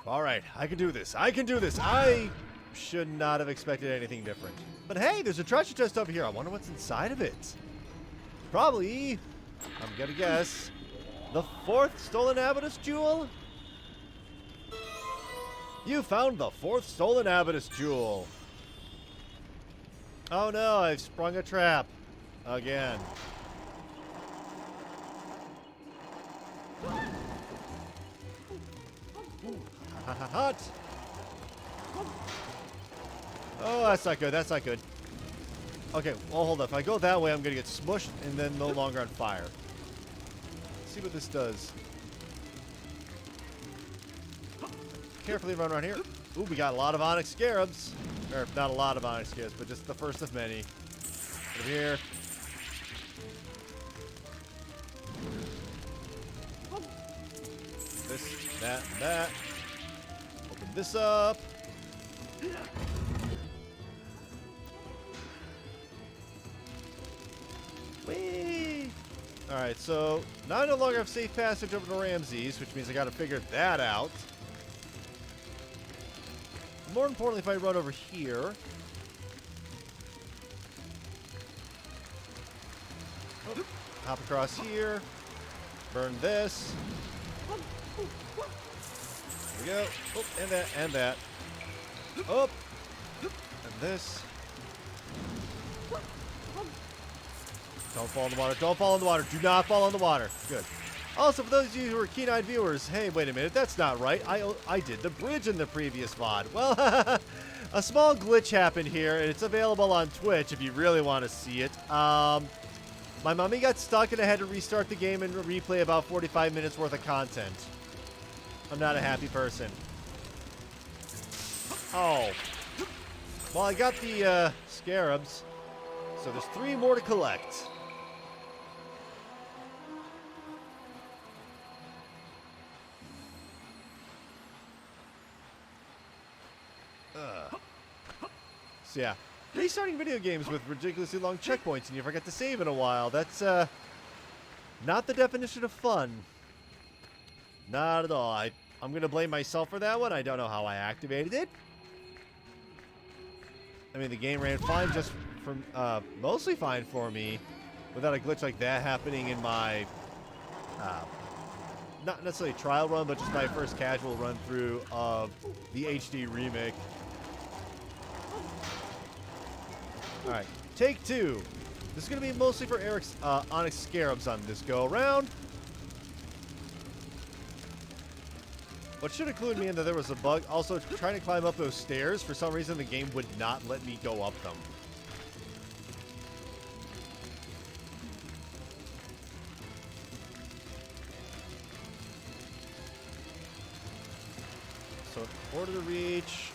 Alright, I can do this. I can do this. I should not have expected anything different. But hey, there's a treasure chest over here. I wonder what's inside of it. Probably, I'm gonna guess, the 4th stolen Abydos jewel? You found the 4th stolen Abydos jewel. Oh no, I've sprung a trap. Again. Hot. Oh, that's not good. That's not good. Okay, well, hold up. If I go that way, I'm going to get smushed and then no longer on fire. Let's see what this does. Carefully run around here. Ooh, we got a lot of onyx scarabs. Or, not a lot of onyx scarabs, but just the first of many. Over here. This, that, and that. Open this up. Whee! Alright, so now I no longer have safe passage over to Ramses, which means I gotta figure that out. More importantly, if I run over here. Oh, hop across here. Burn this. There we go. Oh, and that, and that. Oh, and this. Don't fall in the water. Don't fall in the water. Do not fall in the water. Good. Also, for those of you who are keen-eyed viewers, hey, wait a minute. That's not right. I did the bridge in the previous VOD. Well, a small glitch happened here, and it's available on Twitch if you really want to see it. My mummy got stuck, and I had to restart the game and replay about 45 minutes worth of content. I'm not a happy person. Oh. Well, I got the scarabs, so there's 3 more to collect. So yeah, restarting video games with ridiculously long checkpoints and you forget to save in a while. That's not the definition of fun. Not at all. I'm going to blame myself for that one. I don't know how I activated it. I mean, the game ran fine just from, mostly fine for me without a glitch like that happening in my, not necessarily trial run, but just my first casual run through of the HD remake. Alright, take 2. This is going to be mostly for Eric's onyx scarabs on this go-around. What should have clued me in that there was a bug. Also, trying to climb up those stairs, for some reason the game would not let me go up them. So in order to reach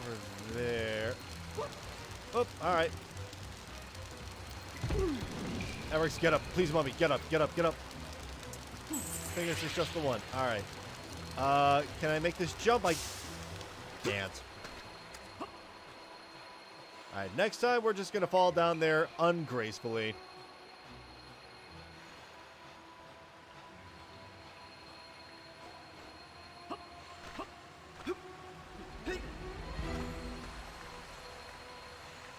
over there. Oh, alright. Eric's, get up. Please, mommy. Get up, get up, get up. I think this is just the one. Alright. Can I make this jump? I can't. Alright, next time we're just gonna fall down there ungracefully.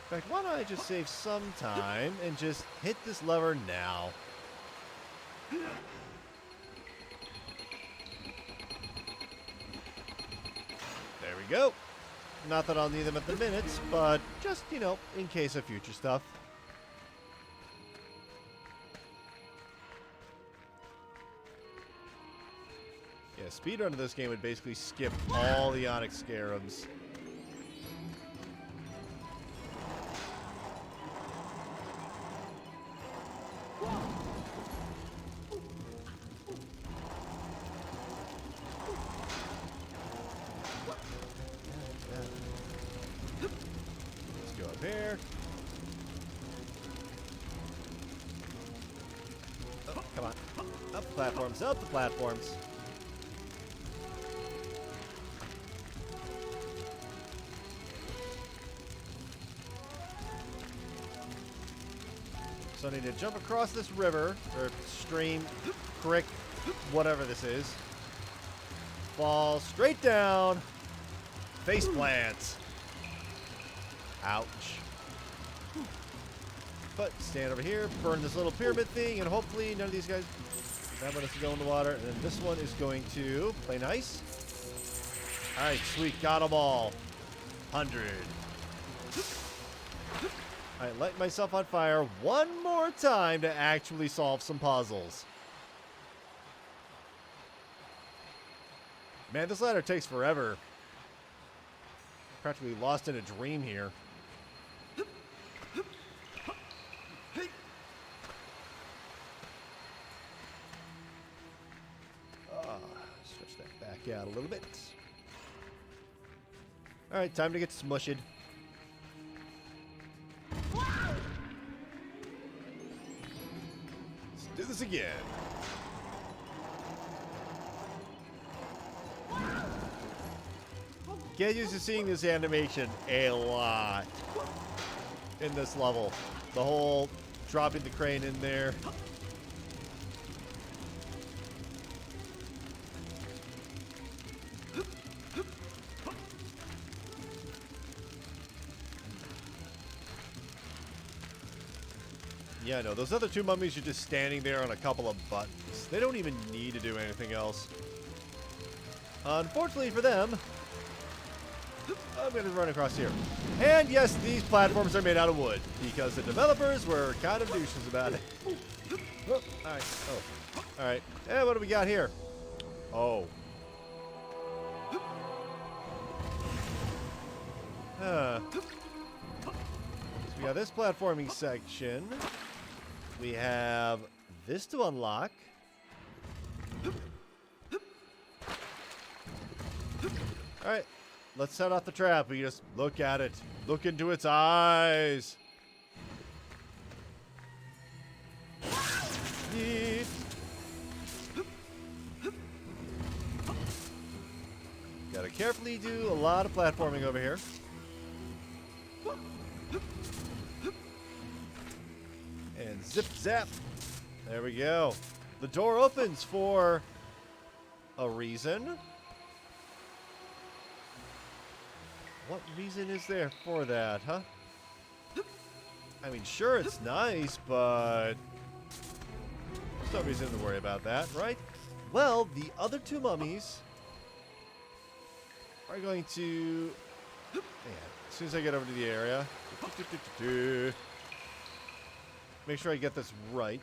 In fact, why don't I just save some time and just hit this lever now? There we go. Not that I'll need them at the minute, but just, you know, in case of future stuff. Yeah, speedrun of this game would basically skip all the onyx scarabs. Let's go up here. Oh, come on. Up the platforms, up the platforms. So I need to jump across this river, or stream, creek, whatever this is. fall straight down. Face plant. Ouch. But stand over here, burn this little pyramid thing, and hopefully none of these guys. That one has to go in the water, and then this one is going to play nice. All right, sweet, got them all. 100. All right, light myself on fire one more time to actually solve some puzzles. Man, this ladder takes forever. Practically lost in a dream here. Stretch that back out a little bit. All right, time to get smushed. Let's do this again. Get used to seeing this animation a lot in this level. The whole dropping the crane in there. Yeah, no, those other two mummies are just standing there on a couple of buttons. They don't even need to do anything else. Unfortunately for them, I'm going to run across here. And yes, these platforms are made out of wood because the developers were kind of douches about it. Oh, alright. Oh. Alright. And what do we got here? Oh. So we got this platforming section. We have this to unlock. Alright. Let's set off the trap. We just look at it. Look into its eyes. Yeet. Gotta carefully do a lot of platforming over here. And zip zap. There we go. The door opens for a reason. What reason is there for that, huh? I mean, sure, it's nice, but there's no reason to worry about that, right? Well, the other two mummies are going to... Yeah, as soon as I get over to the area... Make sure I get this right.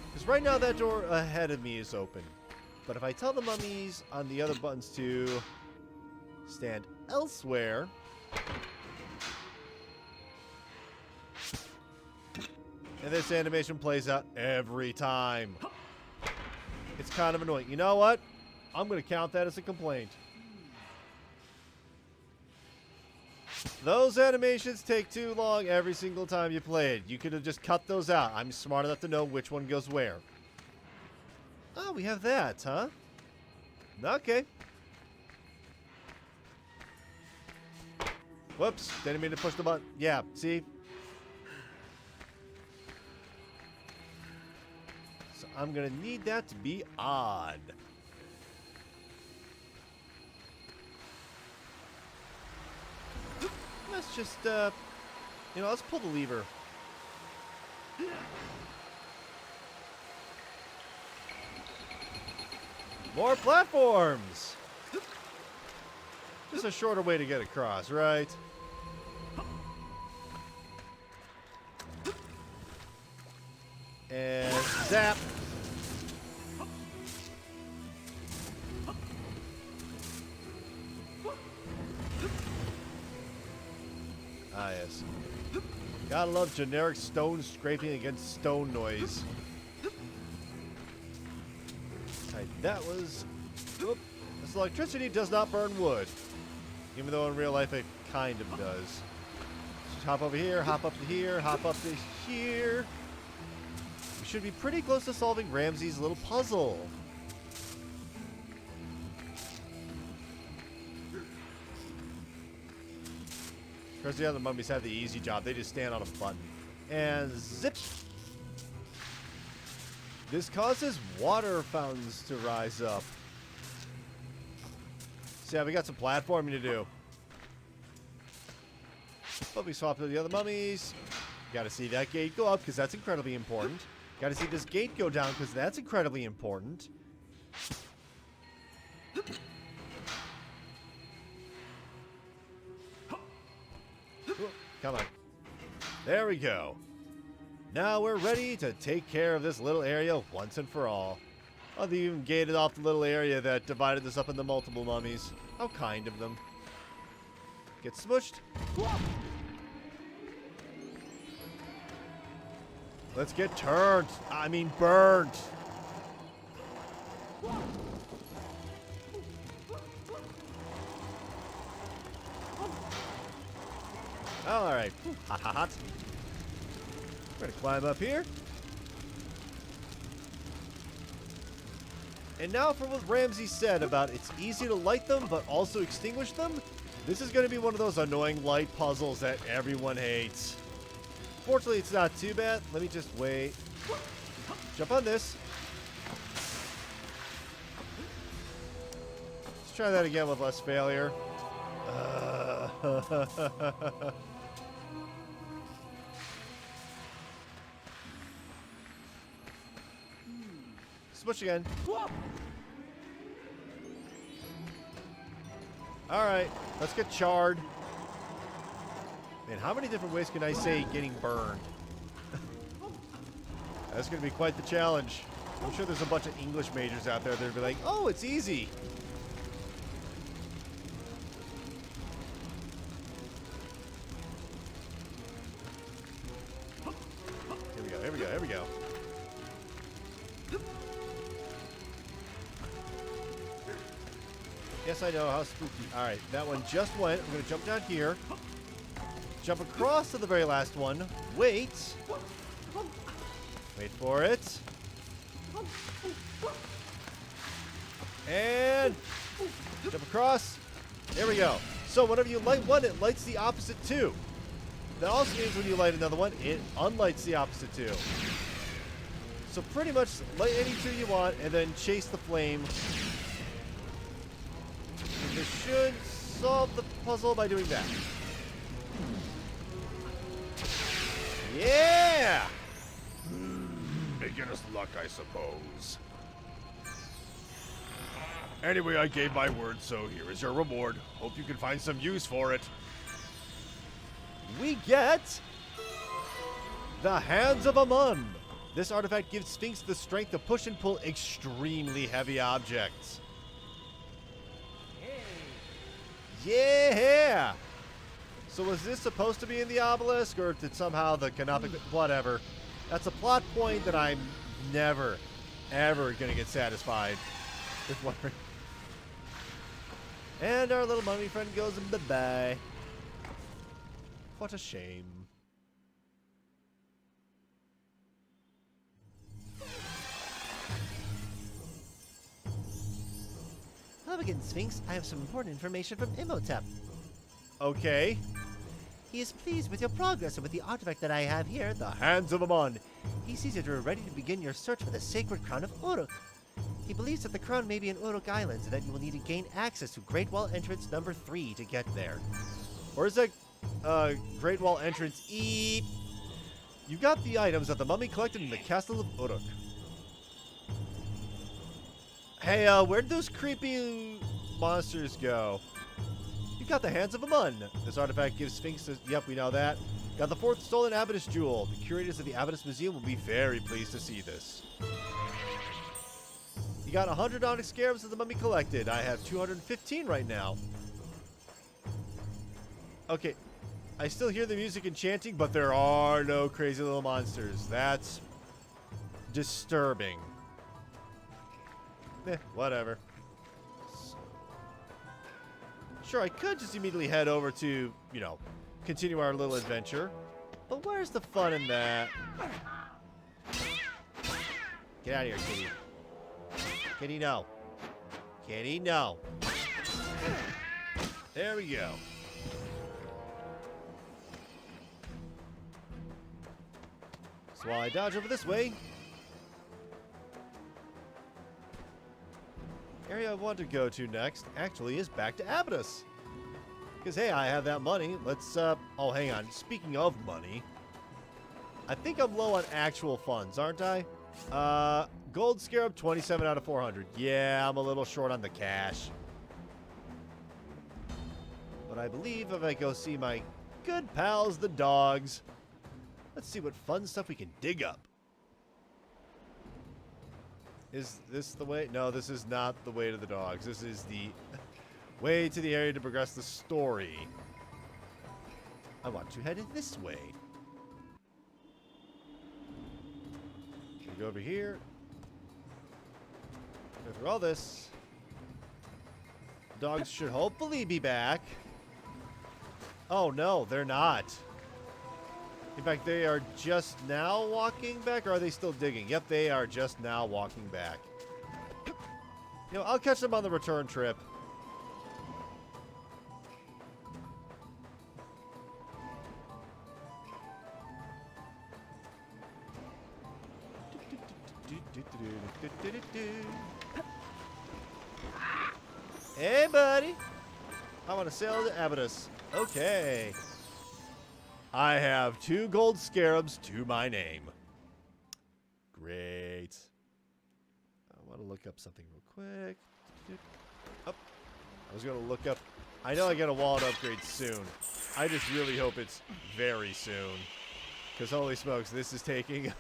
Because right now that door ahead of me is open. But if I tell the mummies on the other buttons to stand elsewhere... And this animation plays out every time. It's kind of annoying. You know what? I'm going to count that as a complaint. Those animations take too long every single time you play it. You could have just cut those out. I'm smart enough to know which one goes where. Oh, we have that, huh? Okay. Whoops. Didn't mean to push the button. Yeah, see? So I'm going to need that to be odd. Let's just, let's pull the lever. More platforms! Just a shorter way to get across, right? And zap! Ah, yes. Gotta love generic stone scraping against stone noise. Alright, that was... Whoop. This electricity does not burn wood. Even though in real life it kind of does. Just hop over here, hop up to here, hop up to here. We should be pretty close to solving Ramses' little puzzle. Whereas the other mummies have the easy job. They just stand on a button. And zip! This causes water fountains to rise up. So yeah, we got some platforming to do. But we swap to the other mummies. Got to see that gate go up because that's incredibly important. Got to see this gate go down because that's incredibly important. Come on. There we go. Now we're ready to take care of this little area once and for all. Oh, they even gated off the little area that divided this up into multiple mummies. How kind of them. Get smushed. Let's get turned. I mean burned. All right. Hot, hot, hot. We're going to climb up here. And now for what Ramses said about it's easy to light them, but also extinguish them. This is going to be one of those annoying light puzzles that everyone hates. Fortunately, it's not too bad. Let me just wait. Jump on this. Let's try that again with less failure. Smush again. Alright, let's get charred. Man, how many different ways can I say getting burned? That's going to be quite the challenge. I'm sure there's a bunch of English majors out there that will be like, oh, it's easy. Here we go, here we go, here we go. Yes, I know, how spooky. Alright, that one just went. I'm going to jump down here. Jump across to the very last one. Wait. Wait for it. And jump across. There we go. So whenever you light one, it lights the opposite two. That also means when you light another one, it unlights the opposite two. So pretty much light any two you want and then chase the flame. And this should solve the puzzle by doing that. Yeah! Beginner's luck, I suppose. Anyway, I gave my word, so here is your reward. Hope you can find some use for it. We get the Hands of Amun. This artifact gives Sphinx the strength to push and pull extremely heavy objects. Yeah! So was this supposed to be in the obelisk, or did somehow the canonic... Whatever. That's a plot point that I'm never, ever going to get satisfied with wondering. And our little mummy friend goes bye-bye. What a shame. Hello again, Sphinx. I have some important information from Imhotep. Okay. He is pleased with your progress and with the artifact that I have here, The Hands of Amun. He sees that you are ready to begin your search for the sacred crown of Uruk. He believes that the crown may be in Uruk Islands and that you will need to gain access to Great Wall Entrance number 3 to get there. Where's that Great Wall entrance? You got the items that the mummy collected in the Castle of Uruk. Hey, where'd those creepy monsters go? You got the Hands of Amun. This artifact gives Sphinx... Yep, we know that. Got the 4th stolen Abydos jewel. The curators of the Abydos Museum will be very pleased to see this. You got 100 onyx scarabs that the mummy collected. I have 215 right now. Okay, I still hear the music and chanting, but there are no crazy little monsters. That's disturbing. Whatever. Sure, I could just immediately head over to, you know, continue our little adventure. But where's the fun in that? Get out of here, kitty. Kitty, no. Kitty, no. There we go. So while I dodge over this way, area I want to go to next actually is back to Abydos. Because, hey, I have that money. Let's, oh, hang on. Speaking of money, I think I'm low on actual funds, aren't I? Gold Scarab, 27 out of 400. Yeah, I'm a little short on the cash. But I believe if I go see my good pals, the dogs, let's see what fun stuff we can dig up. Is this the way? No, this is not the way to the dogs. This is the way to the area to progress the story. I want to head in this way. We go over here. Go through all this. Dogs should hopefully be back. Oh no, they're not. In fact, they are just now walking back, or are they still digging? Yep, they are just now walking back. You know, I'll catch them on the return trip. Hey, buddy. I want to sail to Abydos. Okay. I have 2 gold scarabs to my name. Great. I want to look up something real quick. Oh, I was going to look up. I know I get a wallet upgrade soon. I just really hope it's very soon. Because holy smokes, this is taking...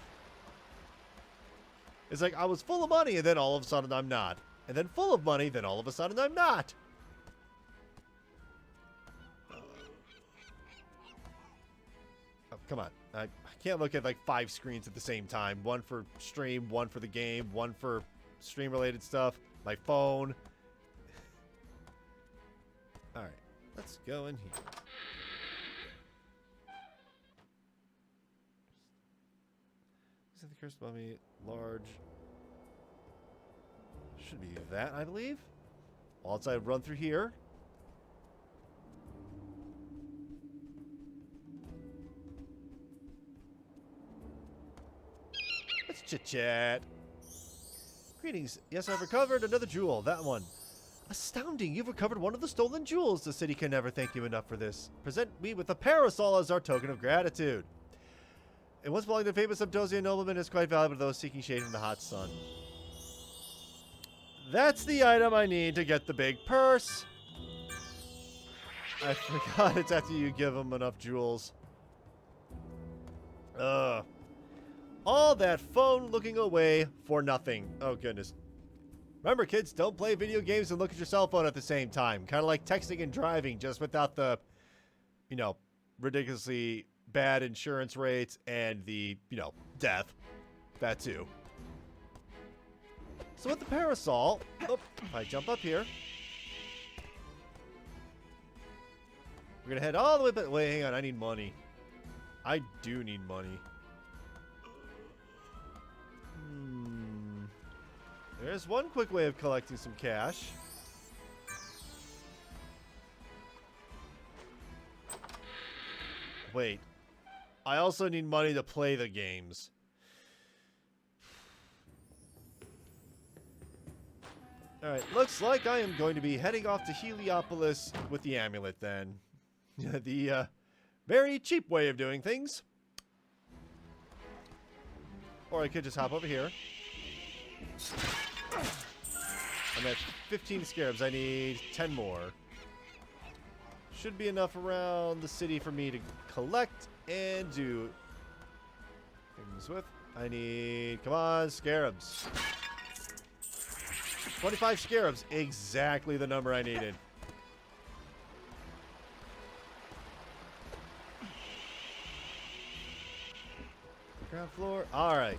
It's like I was full of money and then all of a sudden I'm not. And then full of money, then all of a sudden I'm not. Oh, come on. I can't look at like 5 screens at the same time. One for stream, one for the game, one for stream-related stuff, my phone. All right, let's go in here. Is that the cursed mummy? Large. Should be that, I believe. Whilst I run through here. Let's chit-chat. Greetings. Yes, I've recovered another jewel. That one. Astounding. You've recovered one of the stolen jewels. The city can never thank you enough for this. Present me with a parasol as our token of gratitude. And once belonging to the famous Abydos nobleman is quite valuable to those seeking shade from the hot sun. That's the item I need to get the big purse. I forgot it's after you give them enough jewels. Ugh. All that phone looking away for nothing. Oh, goodness. Remember, kids, don't play video games and look at your cell phone at the same time. Kind of like texting and driving, just without the, you know, ridiculously bad insurance rates and the, you know, death. That too. So with the parasol, oh, if I jump up here, we're going to head all the way back. Wait, hang on. I need money. I do need money. There's one quick way of collecting some cash. Wait. I also need money to play the games. Alright, looks like I am going to be heading off to Heliopolis with the amulet then. The very cheap way of doing things. Or I could just hop over here. I'm at 15 scarabs. I need 10 more. Should be enough around the city for me to collect and do things with. I need, come on, scarabs. 25 scarabs, exactly the number I needed. Ground floor, all right.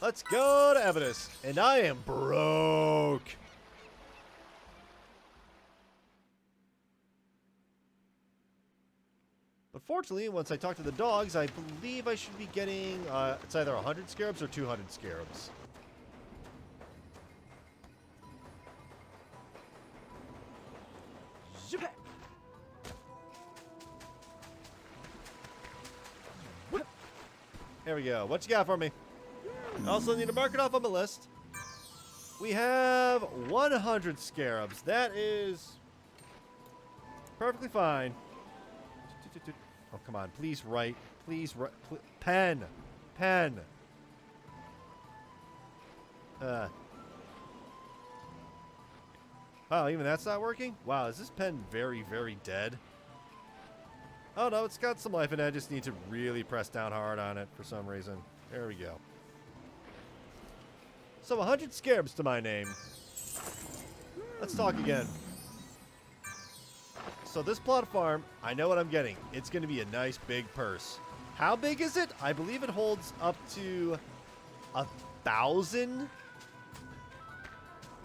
Let's go to Abydos. And I am broke. But fortunately, once I talk to the dogs, I believe I should be getting, it's either 100 scarabs or 200 scarabs. Zip. There we go. What you got for me? I also need to mark it off on my list. We have 100 scarabs. That is perfectly fine. Oh, come on. Please write. Please write. Pen. Pen. Oh, even that's not working? Wow, is this pen very, very dead? Oh, no, it's got some life in it. I just need to really press down hard on it for some reason. There we go. So 100 scarabs to my name. Let's talk again. So this plot farm, I know what I'm getting. It's going to be a nice big purse. How big is it? I believe it holds up to 1,000.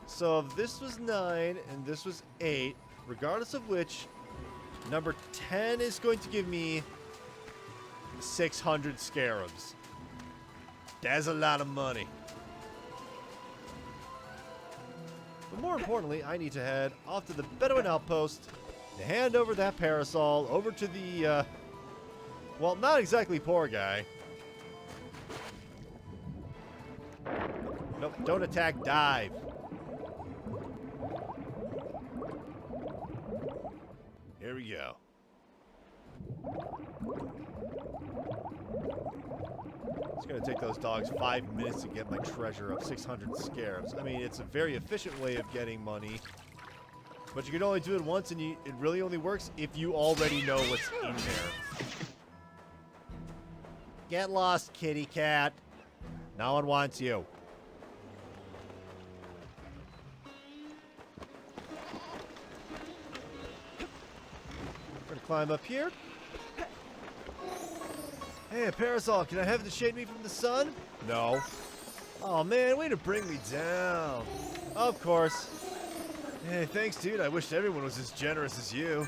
So if this was 9 and this was 8, regardless of which, number 10 is going to give me 600 scarabs. That's a lot of money. But more importantly, I need to head off to the Bedouin outpost to hand over that parasol over to the, well, not exactly poor guy. Nope, don't attack, dive. Here we go. It's going to take those dogs 5 minutes to get my treasure of 600 scarabs. I mean, it's a very efficient way of getting money. But you can only do it once, and it really only works if you already know what's in there. Get lost, kitty cat. No one wants you. We're gonna climb up here. Hey, a parasol, can I have it to shade me from the sun? No. Oh man, way to bring me down. Of course. Hey, thanks dude, I wish everyone was as generous as you.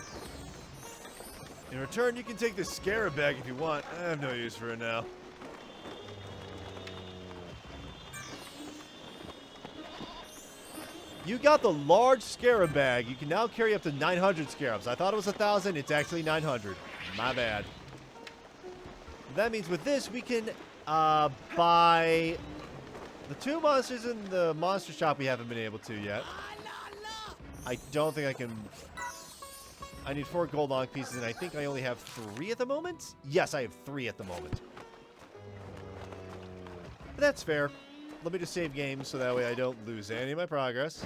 In return, you can take this scarab bag if you want. I have no use for it now. You got the large scarab bag. You can now carry up to 900 scarabs. I thought it was 1,000. It's actually 900. My bad. That means with this, we can buy the 2 monsters in the monster shop we haven't been able to yet. I don't think I can... I need 4 gold long pieces, and I think I only have 3 at the moment? Yes, I have 3 at the moment. But that's fair. Let me just save games so that way I don't lose any of my progress.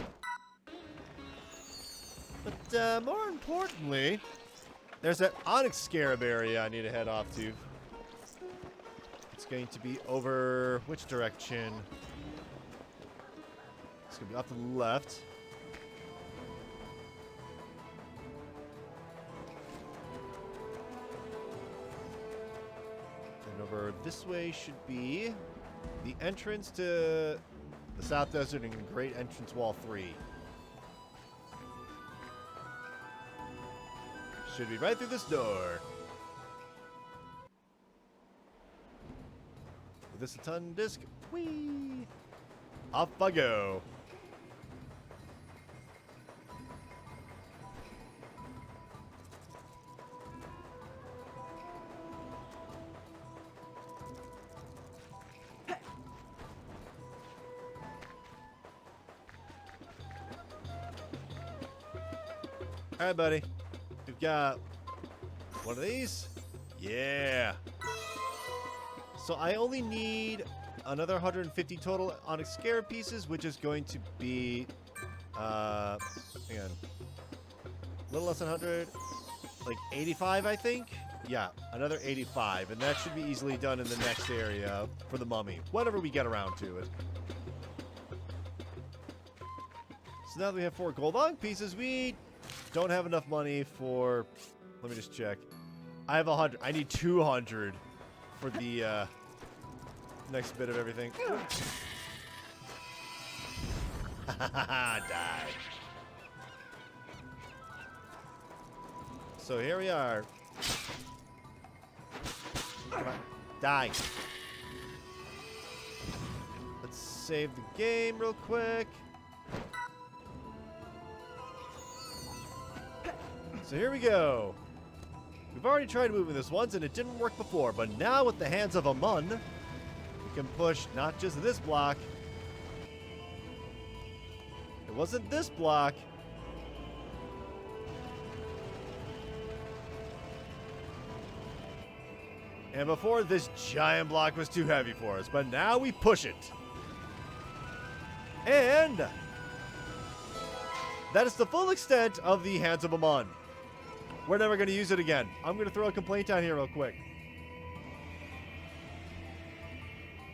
But more importantly, there's that Onyx Scarab area I need to head off to. It's going to be over which direction? It's going to be off to the left. And over this way should be the entrance to the South Desert and Great Entrance Wall 3. Should be right through this door. With this Aton disc, whee! Off I go. Alright, buddy. We've got one of these. Yeah. So I only need another 150 total Onyx Scarab pieces, which is going to be, hang on. A little less than 100. Like 85, I think? Yeah, another 85. And that should be easily done in the next area for the mummy, whenever we get around to it. So now that we have 4 gold long pieces, we don't have enough money for... Let me just check. I have 100. I need 200 for the next bit of everything. Die. So here we are. Come on. Die. Let's save the game real quick. So here we go. We've already tried moving this once and it didn't work before, but now with the hands of a Mun, we can push not just this block, wasn't this block. And before, this giant block was too heavy for us, but now we push it. And that is the full extent of the Hands of Amon. We're never going to use it again. I'm going to throw a complaint down here real quick.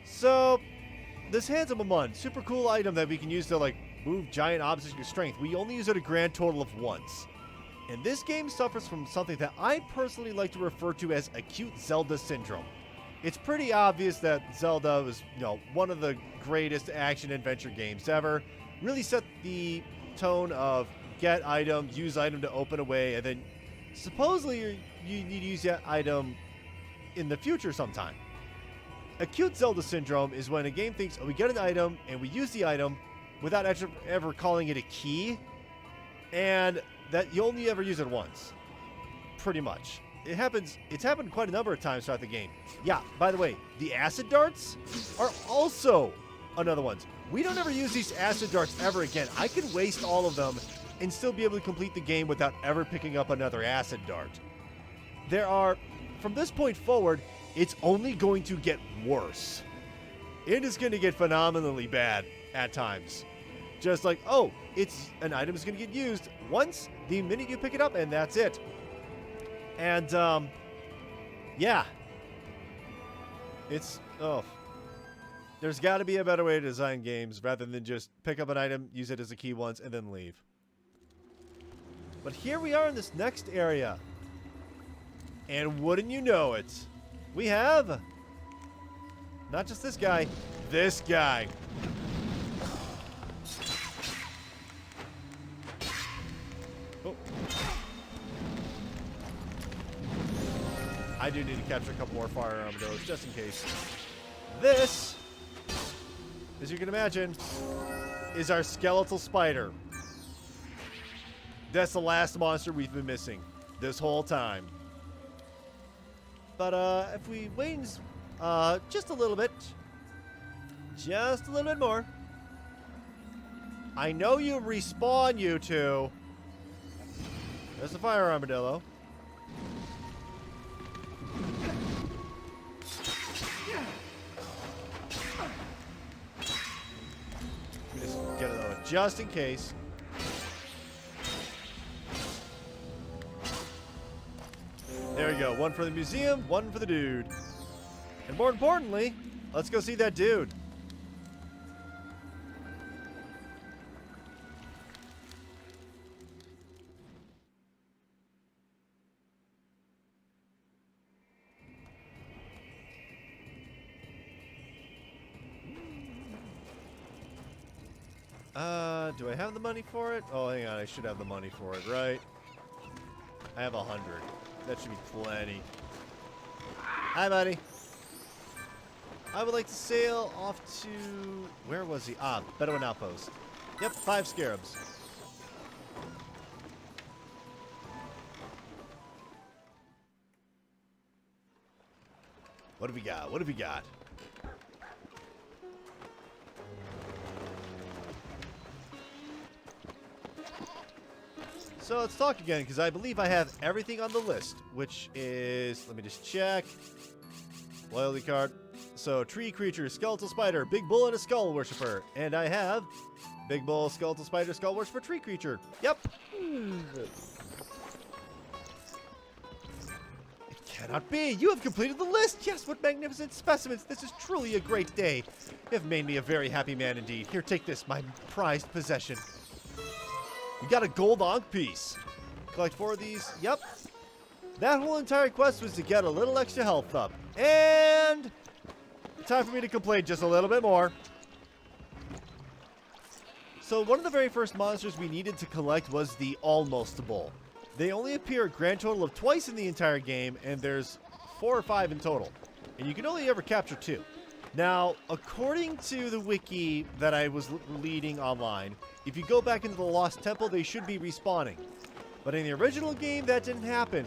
So, this Hands of Amon, super cool item that we can use to like move giant objects with strength. We only use it a grand total of once. And this game suffers from something that I personally like to refer to as acute Zelda syndrome. It's pretty obvious that Zelda was, one of the greatest action-adventure games ever. Really set the tone of get item, use item to open a way, and then supposedly you need to use that item in the future sometime. Acute Zelda syndrome is when a game thinks, oh, we get an item, and we use the item without ever calling it a key, and that you only ever use it once. Pretty much. It's happened quite a number of times throughout the game. Yeah, by the way, the acid darts are also another one. We don't ever use these acid darts ever again. I can waste all of them and still be able to complete the game without ever picking up another acid dart. From this point forward, it's only going to get worse. It is going to get phenomenally bad at times. Just like, oh, an item is going to get used once the minute you pick it up, and that's it. And, yeah. There's got to be a better way to design games rather than just pick up an item, use it as a key once, and then leave. But here we are in this next area. And wouldn't you know it, we have not just this guy, this guy. Oh. I do need to capture a couple more fire armadillos just in case. This, as you can imagine, is our skeletal spider. That's the last monster we've been missing this whole time. But if we wait just a little bit more. I know you respawn, you two. There's the fire armadillo. Just get it over, just in case. There we go. One for the museum, one for the dude. And more importantly, let's go see that dude. Do I have the money for it? Oh, hang on. I should have the money for it, right? I have 100. That should be plenty. Hi, buddy. I would like to sail off to... Where was he? Ah, Bedouin Outpost. Yep, 5 scarabs. What have we got? What have we got? So let's talk again, because I believe I have everything on the list, which is, let me just check. Loyalty card. So, tree creature, skeletal spider, big bull, and a skull worshiper. And I have big bull, skeletal spider, skull worshiper, tree creature. Yep. It cannot be. You have completed the list. Yes, what magnificent specimens. This is truly a great day. You have made me a very happy man indeed. Here, take this, my prized possession. You got a gold Ankh piece. Collect 4 of these. Yep. That whole entire quest was to get a little extra health up. And time for me to complain just a little bit more. So one of the very first monsters we needed to collect was the Almost Bull. They only appear a grand total of twice in the entire game, and there's 4 or 5 in total. And you can only ever capture 2. Now, according to the wiki that I was reading online, if you go back into the Lost Temple, they should be respawning. But in the original game, that didn't happen.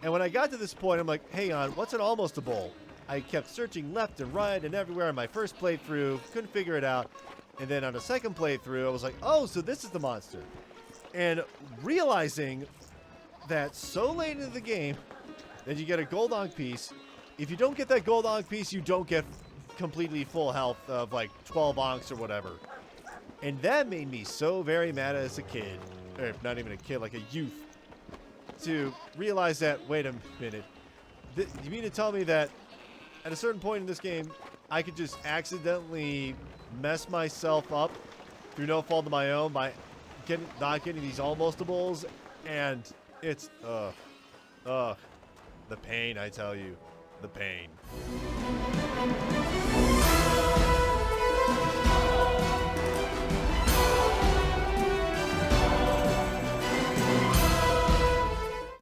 And when I got to this point, I'm like, hang on, what's an Almost a Bull? I kept searching left and right and everywhere in my first playthrough, couldn't figure it out. And then on the second playthrough, I was like, oh, so this is the monster. And realizing that so late into the game that you get a gold Ankh piece. If you don't get that gold Ankh piece, you don't get completely full health of like 12 Ankhs or whatever. And that made me so very mad as a kid. Or not even a kid, like a youth. To realize that, wait a minute. You mean to tell me that at a certain point in this game, I could just accidentally mess myself up through no fault of my own by not getting these almostables, and it's the pain, I tell you, the pain.